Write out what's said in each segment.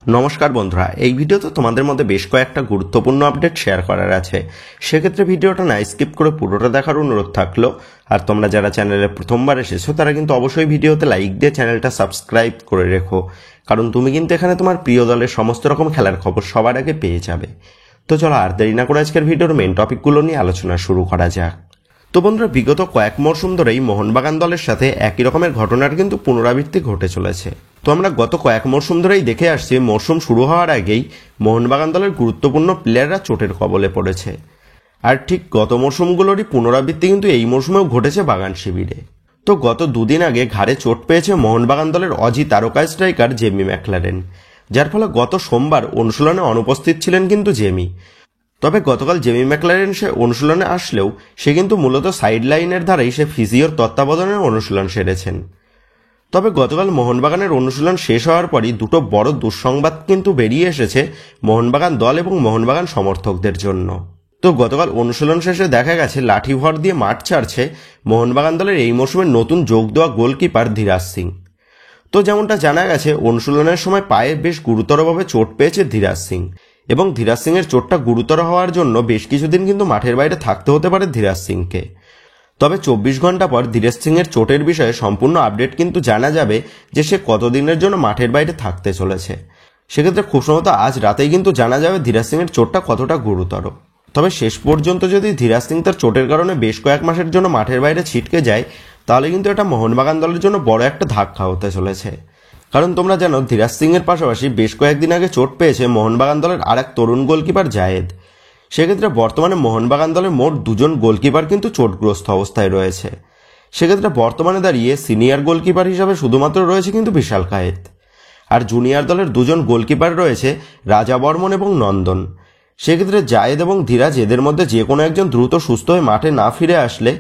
নমস্কার বন্ধুরা, এই ভিডিওতে তোমাদের মধ্যে বেশ কয়েকটা গুরুত্বপূর্ণ আপডেট শেয়ার করার আছে। সেক্ষেত্রে ভিডিওটা না স্কিপ করে পুরোটা দেখার অনুরোধ থাকলো। আর তোমরা যারা চ্যানেলে প্রথমবার এসেছো তারা কিন্তু অবশ্যই ভিডিওতে লাইক দিয়ে চ্যানেলটা সাবস্ক্রাইব করে রেখো, কারণ তুমি কিন্তু এখানে তোমার প্রিয় দলের সমস্ত রকম খেলার খবর সবার আগে পেয়ে যাবে। তো চলো আর দেরি না করে আজকের ভিডিওর মেন টপিকগুলো নিয়ে আলোচনা শুরু করা যাক। তো বন্ধুরা, বিগত কয়েক মরশুম ধরেই মোহনবাগান দলের সাথে একই রকমের ঘটনার কিন্তু পুনরাবৃত্তি ঘটে চলেছে। তো আমরা গত কয়েক মরশুম ধরেই দেখে আসছি, মরশুম শুরু হওয়ার আগেই মোহনবাগান দলের গুরুত্বপূর্ণ প্লেয়াররা চোটের কবলে পড়েছে। আর ঠিক গত মরশুমগুলোরই পুনরাবৃত্তি কিন্তু এই মরশুমেও ঘটেছে বাগান শিবিরে। তো গত দুদিন আগে ঘাড়ে চোট পেয়েছে মোহনবাগান দলের অজি তারকা স্ট্রাইকার জেমি ম্যাকলারেন, যার ফলে গত সোমবার অনুশীলনে অনুপস্থিত ছিলেন কিন্তু জেমি। তবে গতকাল জেমি ম্যাকলারেন সে অনুশীলনে আসলেও সে কিন্তু মূলত সাইড লাইনের ধারেই সে ফিজিওর তত্ত্বাবধানে অনুশীলন সেরেছেন। তবে গতকাল মোহনবাগানের অনুশীলন শেষ হওয়ার পরই দুটো বড় দুঃসংবাদ কিন্তু বেরিয়ে এসেছে মোহনবাগান দল এবং মোহনবাগান সমর্থকদের জন্য। তো গতকাল অনুশীলন শেষে দেখা গেছে লাঠি ভর দিয়ে মাঠ ছাড়ছে মোহনবাগান দলের এই মৌসুমের নতুন যোগ দেওয়া গোলকিপার ধীরাজ সিং। তো যেমনটা জানা গেছে, অনুশীলনের সময় পায়ে বেশ গুরুতরভাবে চোট পেয়েছে ধীরাজ সিং, এবং ধীরাজ সিংয়ের চোটটা গুরুতর হওয়ার জন্য বেশ কিছুদিন কিন্তু মাঠের বাইরে থাকতে হতে পারে ধীরাজ সিংকে। তবে 24 ঘন্টা পর ধীরাজ সিংয়ের চোটের বিষয়ে সম্পূর্ণ আপডেট কিন্তু জানা যাবে যে সে কতদিনের জন্য মাঠের বাইরে থাকতে চলেছে। সেক্ষেত্রে খুব সম্ভবত আজ রাতেই কিন্তু জানা যাবে ধীরাজ সিংয়ের চোটটা কতটা গুরুতর। তবে শেষ পর্যন্ত যদি ধীরাজ সিং তার চোটের কারণে বেশ কয়েক মাসের জন্য মাঠের বাইরে ছিটকে যায়, তাহলে কিন্তু এটা মোহনবাগান দলের জন্য বড় একটা ধাক্কা হতে চলেছে। কারণ তোমরা জানো, ধীরাজ সিংয়ের পাশাপাশি বেশ কয়েকদিন আগে চোট পেয়েছে মোহনবাগান দলের আরেক তরুণ গোলকিপার জায়েদ। সেক্ষেত্রে বর্তমানে মোহনবাগান দলের মোট দুজন গোলকিপার কিন্তু চোটগ্রস্ত অবস্থায় রয়েছে। সেক্ষেত্রে বর্তমানে দাঁড়িয়ে সিনিয়র গোলকিপার হিসাবে শুধুমাত্র রয়েছে কিন্তু বিশাল কায়েত, আর জুনিয়র দলের দুজন গোলকিপার রয়েছে রাজা বর্মন এবং নন্দন। সেক্ষেত্রে জায়েদ এবং ধীরাজ এদের মধ্যে যে কোনো একজন দ্রুত সুস্থ হয়ে মাঠে না ফিরে আসলে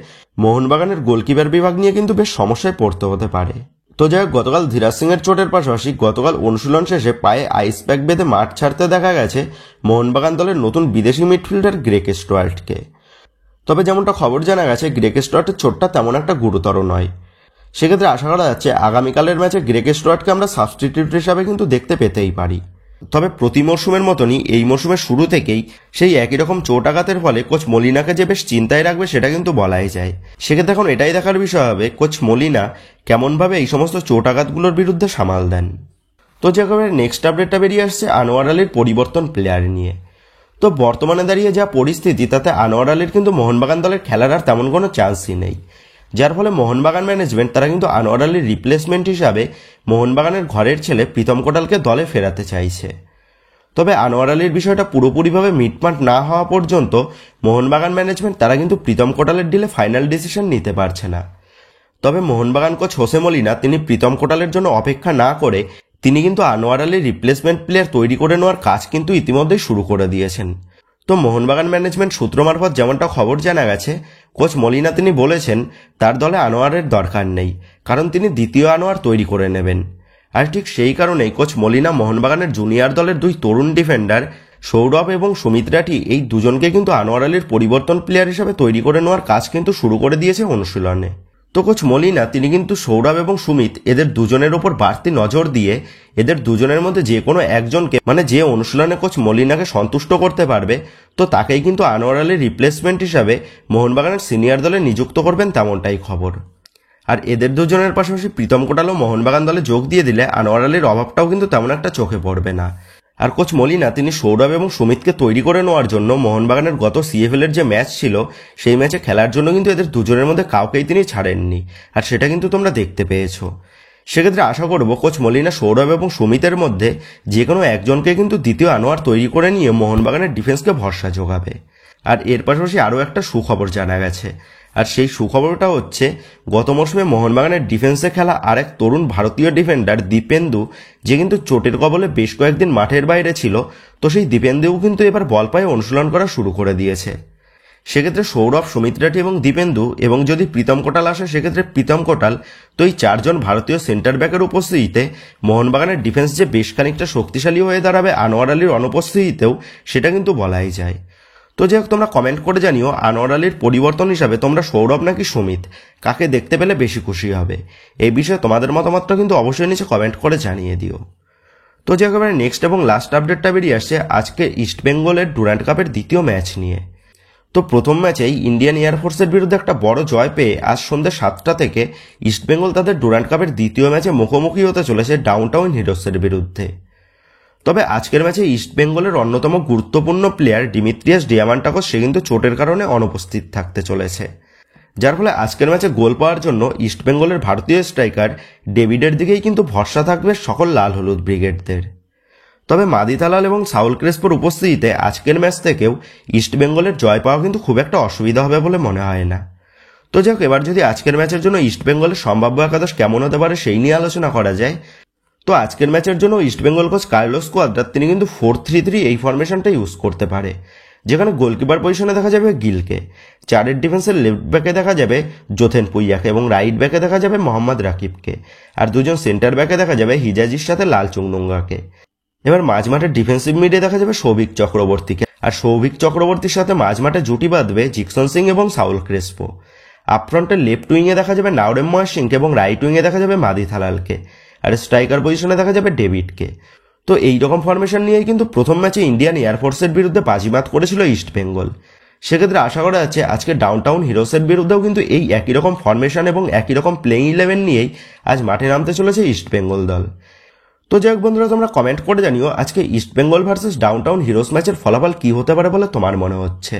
মোহনবাগানের গোলকিপার বিভাগ নিয়ে কিন্তু বেশ সমস্যায় পড়তে হতে পারে। তো যাই হোক, গতকাল ধীরাজ সিংয়ের চোটের পাশাপাশি গতকাল অনুশীলন শেষে পায়ে আইস প্যাক বেঁধে মাঠ ছাড়তে দেখা গেছে মোহনবাগান দলের নতুন বিদেশি মিডফিল্ডার গ্রেগ স্টুয়ার্টকে। তবে যেমনটা খবর জানা গেছে, গ্রেগ স্টুয়ার্টের চোটটা তেমন একটা গুরুতর নয়। সেক্ষেত্রে আশা করা যাচ্ছে আগামীকালের ম্যাচে গ্রেগ স্টুয়ার্টকে আমরা সাবস্টিটিউট হিসাবে কিন্তু দেখতে পেতেই পারি। তবে প্রতি মরশুমের মতনই এই মরশুমের শুরু থেকেই সেই একই রকম চোট আঘাতের ফলে কোচ মলিনাকে যে বেশ চিন্তায় রাখবে সেটা কিন্তু বলাই যায়। সেক্ষেত্রে এখন এটাই দেখার বিষয় হবে কোচ মলিনা কেমনভাবে এই সমস্ত চোট আঘাতগুলোর বিরুদ্ধে সামাল দেন। তো যেভাবে নেক্সট আপডেটটা বেরিয়ে আসছে আনোয়ার আলীর পরিবর্তন প্লেয়ার নিয়ে। তো বর্তমানে দাঁড়িয়ে যা পরিস্থিতি, তাতে আনোয়ার আলীর কিন্তু মোহনবাগান দলের খেলার আর তেমন কোনো চান্সই নেই, যার ফলে মোহনবাগান ম্যানেজমেন্ট তারা কিন্তু আনোয়ার আলীর রিপ্লেসমেন্ট হিসাবে মোহনবাগানের ঘরের ছেলে প্রীতম কোটালকে দলে ফেরাতে চাইছে। তবে আনোয়ার আলীর বিষয়টা পুরোপুরিভাবে মিটমাট না হওয়া পর্যন্ত মোহনবাগান ম্যানেজমেন্ট তারা কিন্তু প্রীতম কোটালের ডিলে ফাইনাল ডিসিশন নিতে পারছে না। তবে মোহনবাগান কোচ হোসে মলিনা তিনি প্রীতম কোটালের জন্য অপেক্ষা না করে তিনি কিন্তু আনোয়ার আলীর রিপ্লেসমেন্ট প্লেয়ার তৈরি করে নেওয়ার কাজ কিন্তু ইতিমধ্যেই শুরু করে দিয়েছেন। তো মোহনবাগান ম্যানেজমেন্ট সূত্র মারফত যেমনটা খবর জানা গেছে, কোচ মলিনা তিনি বলেছেন তার দলে আনোয়ারের দরকার নেই, কারণ তিনি দ্বিতীয় আনোয়ার তৈরি করে নেবেন। আর ঠিক সেই কারণেই কোচ মলিনা মোহনবাগানের জুনিয়র দলের দুই তরুণ ডিফেন্ডার সৌরভ এবং সুমিত রাঠি এই দুজনকে কিন্তু আনোয়ার আলীর পরিবর্তন প্লেয়ার হিসেবে তৈরি করে নেওয়ার কাজ কিন্তু শুরু করে দিয়েছে অনুশীলনে। তো কোচ মলিনা তিনি কিন্তু সৌরভ এবং সুমিত এদের দুজনের ওপর বাড়তি নজর দিয়ে এদের দুজনের মধ্যে যে কোনো একজনকে, মানে যে অনুশীলনে কোচ মলিনাকে সন্তুষ্ট করতে পারবে, তো তাকেই কিন্তু আনোয়ার আলীর রিপ্লেসমেন্ট হিসাবে মোহনবাগানের সিনিয়র দলে নিযুক্ত করবেন, তেমনটাই খবর। আর এদের দুজনের পাশাপাশি প্রীতম কোটালও মোহনবাগান দলে যোগ দিয়ে দিলে আনোয়ার আলীর অভাবটাও কিন্তু তেমন একটা চোখে পড়বে না। আর কোচ মলিনা তিনি সৌরভ এবং সুমিতকে তৈরি করে নেওয়ার জন্য মোহনবাগানের গত সিএফএল এর যে ম্যাচ ছিল সেই ম্যাচে খেলার জন্য কিন্তু এদের দুজনের মধ্যে কাউকেই তিনি ছাড়েননি, আর সেটা কিন্তু তোমরা দেখতে পেয়েছো। সেক্ষেত্রে আশা করব কোচ মলিনা সৌরভ এবং সুমিতের মধ্যে যে কোনো একজনকে কিন্তু দ্বিতীয় আনোয়ার তৈরি করে নিয়ে মোহনবাগানের ডিফেন্সকে ভরসা যোগাবে। আর এর পাশাপাশি আরও একটা সুখবর জানা গেছে, আর সেই সুখবরটা হচ্ছে গত মৌসুমে মোহনবাগানের ডিফেন্সে খেলা আরেক তরুণ ভারতীয় ডিফেন্ডার দীপেন্দু, যে কিন্তু চোটের কবলে বেশ কয়েকদিন মাঠের বাইরে ছিল, তো সেই দীপেন্দুও কিন্তু এবার বল পায়ে অনুশীলন করা শুরু করে দিয়েছে। সেক্ষেত্রে সৌরভ, সুমিত রাঠি এবং দীপেন্দু এবং যদি প্রীতম কোটাল আসে সেক্ষেত্রে প্রীতম কোটাল, তো এই চারজন ভারতীয় সেন্টার ব্যাকের উপস্থিতিতে মোহনবাগানের ডিফেন্স যে বেশ খানিকটা শক্তিশালী হয়ে দাঁড়াবে আনোয়ার আলীর অনুপস্থিতিতেও, সেটা কিন্তু বলাই যায়। তো যাই হোক, তোমরা কমেন্ট করে জানিও আনোয়ার আলীর পরিবর্তন হিসাবে তোমরা সৌরভ নাকি সুমিত কাকে দেখতে পেলে বেশি খুশি হবে। এই বিষয়ে তোমাদের মতামতটা কিন্তু অবশ্যই নিচে কমেন্ট করে জানিয়ে দিও। তো যে একেবারে নেক্সট এবং লাস্ট আপডেটটা বেরিয়ে আসছে আজকে ইস্টবেঙ্গলের ডুরান্ড কাপের দ্বিতীয় ম্যাচ নিয়ে। তো প্রথম ম্যাচেই ইন্ডিয়ান এয়ারফোর্সের বিরুদ্ধে একটা বড় জয় পেয়ে আজ সন্ধ্যে 7টা থেকে ইস্টবেঙ্গল তাদের ডুরান্ড কাপের দ্বিতীয় ম্যাচে মুখোমুখি হতে চলেছে ডাউনটাউন হিরোসের বিরুদ্ধে। তবে আজকের ম্যাচে ইস্টবেঙ্গলের অন্যতম গুরুত্বপূর্ণ প্লেয়ার ডিমিত্রিয়াস ডিয়ামান্টাকোস সে কিন্তু চোটের কারণে অনুপস্থিত থাকতে চলেছে, যার ফলে আজকের ম্যাচে গোল পাওয়ার জন্য ইস্টবেঙ্গলের ভারতীয় স্ট্রাইকার ডেভিডের দিকেই কিন্তু ভরসা থাকবে সকল লাল হলুদ ব্রিগেডদের। তবে মাদি তালাল এবং সাউল ক্রেসপোর উপস্থিতিতে আজকের ম্যাচ থেকেও ইস্টবেঙ্গলের জয় পাওয়া কিন্তু খুব একটা অসুবিধা হবে বলে মনে হয় না। তো যাক, এবার যদি আজকের ম্যাচের জন্য ইস্টবেঙ্গলের সম্ভাব্য একাদশ কেমন হতে পারে সেই নিয়ে আলোচনা করা যায়, তো আজকের ম্যাচের জন্য ইস্টবেঙ্গল কোচ কার্লোস কোয়াদ্রাত তিনি কিন্তু 4-3-3 এই ফরমেশনটা ইউজ করতে পারে, যেখানে গোলকিপার পজিশনে দেখা যাবে গিলকে, 4-এর ডিফেন্সের লেফট ব্যাকে দেখা যাবে জোথেন পুইয়াকে এবং রাইট ব্যাকে দেখা যাবে মোহাম্মদ রাকিবকে, আর দুজন সেন্টার ব্যাকে দেখা যাবে হিজাজির সাথে লাল চুংনুঙ্গাকে। এবার মাঝমাঠের ডিফেন্সিভ মিডে দেখা যাবে সৌভিক চক্রবর্তীকে, আর সৌভিক চক্রবর্তীর সাথে মাঝমাঠে জুটি বাঁধবে জিকসন সিং এবং সাউল ক্রেসপো। আপফ্রন্টের লেফট উইংয়ে দেখা যাবে নাওরেম মহেশ সিংকে এবং রাইট উইংয়ে দেখা যাবে মাদি থালালকে, আর স্ট্রাইকার পজিশনে দেখা যাবে ডেভিডকে। তো এইরকম ফরমেশন নিয়েই কিন্তু প্রথম ম্যাচে ইন্ডিয়ান এয়ারফোর্সের বিরুদ্ধে বাজিমাত করেছিল ইস্টবেঙ্গল। সেক্ষেত্রে আশা করা যাচ্ছে আজকে ডাউনটাউন হিরোসের বিরুদ্ধেও কিন্তু এই একই রকম ফরমেশন এবং একই রকম প্লেইং 11 নিয়েই আজ মাঠে নামতে চলেছে ইস্টবেঙ্গল দল। তো যাই হোক বন্ধুরা, তোমরা কমেন্ট করে জানিও আজকে ইস্টবেঙ্গল ভার্সেস ডাউনটাউন হিরোস ম্যাচের ফলাফল কি হতে পারে বলে তোমার মনে হচ্ছে।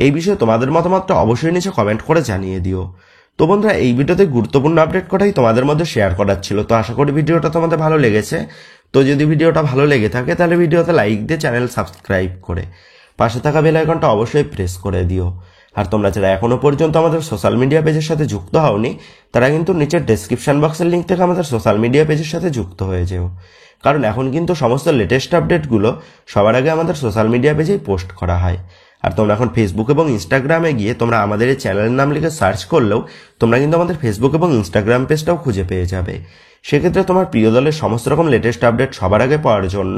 এই বিষয়ে তোমাদের মতামতটা অবশ্যই নিচে কমেন্ট করে জানিয়ে দিও। তো বন্ধুরা, এই ভিডিওতে গুরুত্বপূর্ণ আপডেট কটাই তোমাদের মধ্যে শেয়ার করার ছিল। তো আশা করি ভিডিওটা তোমাদের ভালো লেগেছে। তো যদি ভিডিওটা ভালো লেগে থাকে তাহলে ভিডিওতে লাইক দিয়ে চ্যানেল সাবস্ক্রাইব করে পাশে থাকা বেল আইকনটা অবশ্যই প্রেস করে দিও। আর তোমরা যারা এখনো পর্যন্ত আমাদের সোশ্যাল মিডিয়া পেজের সাথে যুক্ত হওনি তারা কিন্তু নিচের ডেসক্রিপশন বক্সের লিঙ্ক থেকে আমাদের সোশ্যাল মিডিয়া পেজের সাথে যুক্ত হয়ে যেও, কারণ এখন কিন্তু সমস্ত লেটেস্ট আপডেটগুলো সবার আগে আমাদের সোশ্যাল মিডিয়া পেজেই পোস্ট করা হয়। আর তোমরা এখন ফেসবুক এবং ইনস্টাগ্রামে গিয়ে তোমরা আমাদের এই চ্যানেলের নাম লিখে সার্চ করলেও তোমরা কিন্তু আমাদের ফেসবুক এবং ইনস্টাগ্রাম পেজটাও খুঁজে পেয়ে যাবে। সেক্ষেত্রে তোমার প্রিয় দলের সমস্ত রকম লেটেস্ট আপডেট সবার আগে পাওয়ার জন্য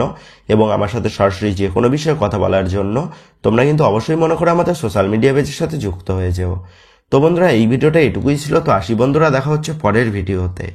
এবং আমার সাথে সরাসরি যে কোনো বিষয়ে কথা বলার জন্য তোমরা কিন্তু অবশ্যই মনে করে আমাদের সোশ্যাল মিডিয়া পেজের সাথে যুক্ত হয়ে যেও। তো বন্ধুরা, এই ভিডিওটা এটুকুই ছিল। তো আসি বন্ধুরা, দেখা হচ্ছে পরের ভিডিওতে।